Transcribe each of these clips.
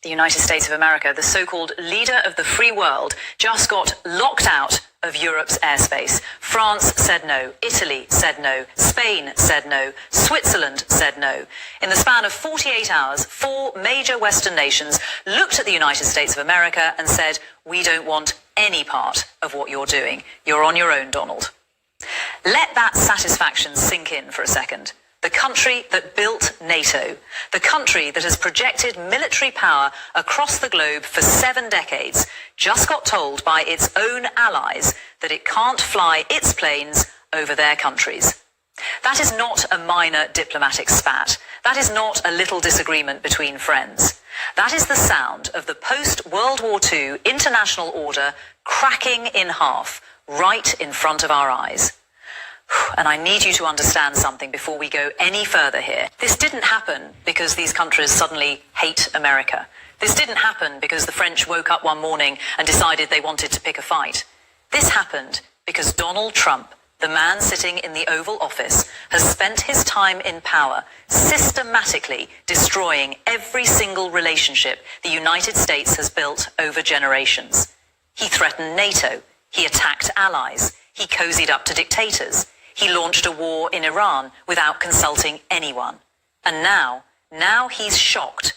The United States of America, the so-called leader of the free world, just got locked out of Europe's airspace. France said no, Italy said no, Spain said no, Switzerland said no. In the span of 48 hours, 4 major Western nations looked at the United States of America and said, we don't want any part of what you're doing. You're on your own, Donald. Let that satisfaction sink in for a second. The country that built NATO, the country that has projected military power across the globe for 7 decades, just got told by its own allies that it can't fly its planes over their countries. That is not a minor diplomatic spat. That is not a little disagreement between friends. That is the sound of the post-World War II international order cracking in half right in front of our eyes. And I need you to understand something before we go any further here. This didn't happen because these countries suddenly hate America. This didn't happen because the French woke up one morning and decided they wanted to pick a fight. This happened because Donald Trump, the man sitting in the Oval Office, has spent his time in power systematically destroying every single relationship the United States has built over generations. He threatened NATO. He attacked allies. He cozied up to dictators. He launched a war in Iran without consulting anyone. And now he's shocked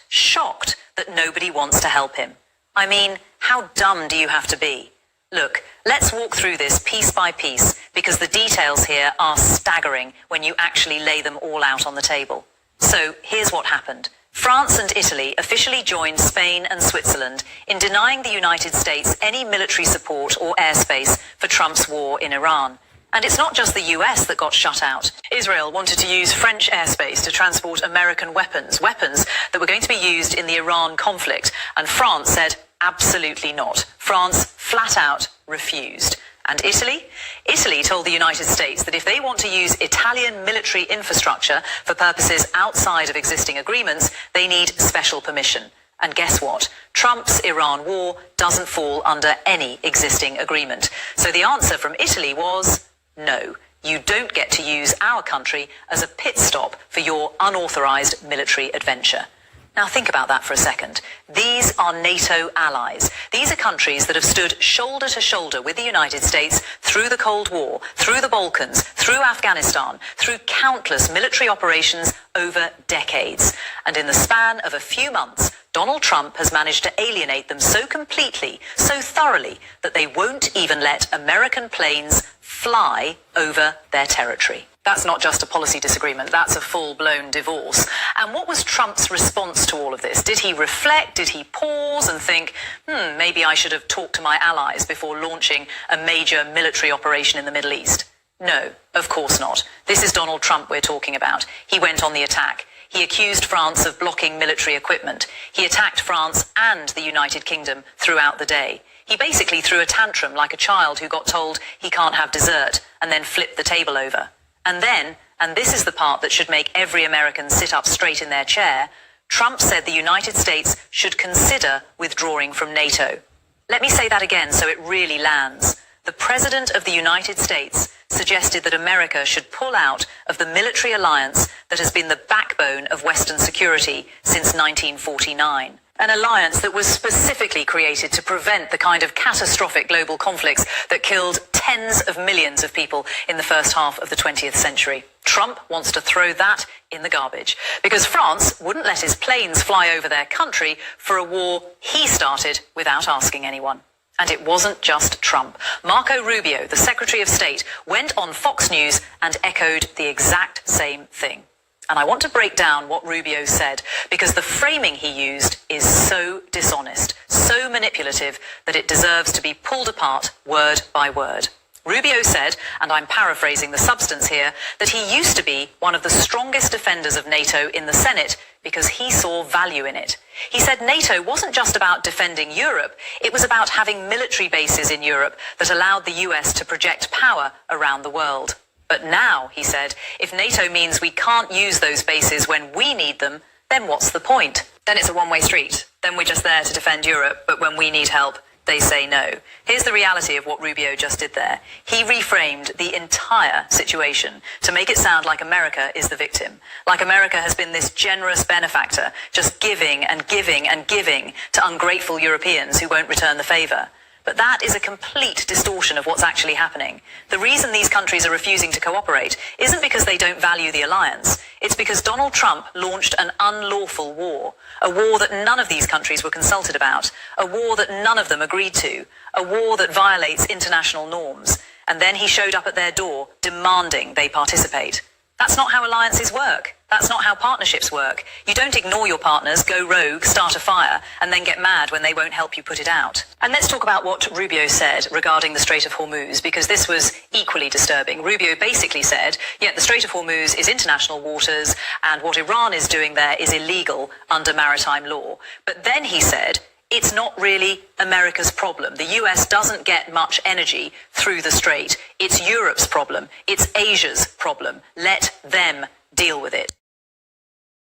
that nobody wants to help him. I mean, how dumb do you have to be? Look, let's walk through this piece by piece because the details here are staggering when you actually lay them all out on the table. So here's what happened. France and Italy officially joined Spain and Switzerland in denying the United States any military support or airspace for Trump's war in Iran. And it's not just the US that got shut out. Israel wanted to use French airspace to transport American weapons that were going to be used in the Iran conflict. And France said, absolutely not. France flat out refused. And Italy? Italy told the United States that if they want to use Italian military infrastructure for purposes outside of existing agreements, they need special permission. And guess what? Trump's Iran war doesn't fall under any existing agreement. So the answer from Italy was, no, you don't get to use our country as a pit stop for your unauthorized military adventure. Now think about that for a second. These are NATO allies. These are countries that have stood shoulder to shoulder with the United States through the Cold War, through the Balkans, through Afghanistan, through countless military operations over decades. And in the span of a few months, Donald Trump has managed to alienate them so completely, so thoroughly, that they won't even let American planes fly over their territory. That's not just a policy disagreement, that's a full-blown divorce. And what was Trump's response to all of this? Did he reflect? Did he pause and think, maybe I should have talked to my allies before launching a major military operation in the Middle East? No, of course not. This is Donald Trump we're talking about. He went on the attack. He accused France of blocking military equipment. He attacked France and the United Kingdom throughout the day. He basically threw a tantrum like a child who got told he can't have dessert and then flipped the table over. And then, and this is the part that should make every American sit up straight in their chair, Trump said the United States should consider withdrawing from NATO. Let me say that again so it really lands. The President of the United States suggested that America should pull out of the military alliance that has been the backbone of Western security since 1949. An alliance that was specifically created to prevent the kind of catastrophic global conflicts that killed tens of millions of people in the first half of the 20th century. Trump wants to throw that in the garbage because France wouldn't let his planes fly over their country for a war he started without asking anyone. And it wasn't just Trump. Marco Rubio, the Secretary of State, went on Fox News and echoed the exact same thing. And I want to break down what Rubio said because the framing he used is so dishonest, so manipulative that it deserves to be pulled apart word by word. Rubio said, and I'm paraphrasing the substance here, that he used to be one of the strongest defenders of NATO in the Senate because he saw value in it. He said NATO wasn't just about defending Europe, it was about having military bases in Europe that allowed the US to project power around the world. But now, he said, if NATO means we can't use those bases when we need them, then what's the point? Then it's a one-way street. Then we're just there to defend Europe, but when we need help, they say no. Here's the reality of what Rubio just did there. He reframed the entire situation to make it sound like America is the victim, like America has been this generous benefactor, just giving and giving and giving to ungrateful Europeans who won't return the favor. But that is a complete distortion of what's actually happening. The reason these countries are refusing to cooperate isn't because they don't value the alliance. It's because Donald Trump launched an unlawful war, a war that none of these countries were consulted about, a war that none of them agreed to, a war that violates international norms. And then he showed up at their door demanding they participate. That's not how alliances work. That's not how partnerships work. You don't ignore your partners, go rogue, start a fire, and then get mad when they won't help you put it out. And let's talk about what Rubio said regarding the Strait of Hormuz, because this was equally disturbing. Rubio basically said, yeah, the Strait of Hormuz is international waters, and what Iran is doing there is illegal under maritime law. But then he said, it's not really America's problem. The US doesn't get much energy through the strait. It's Europe's problem. It's Asia's problem. Let them deal with it.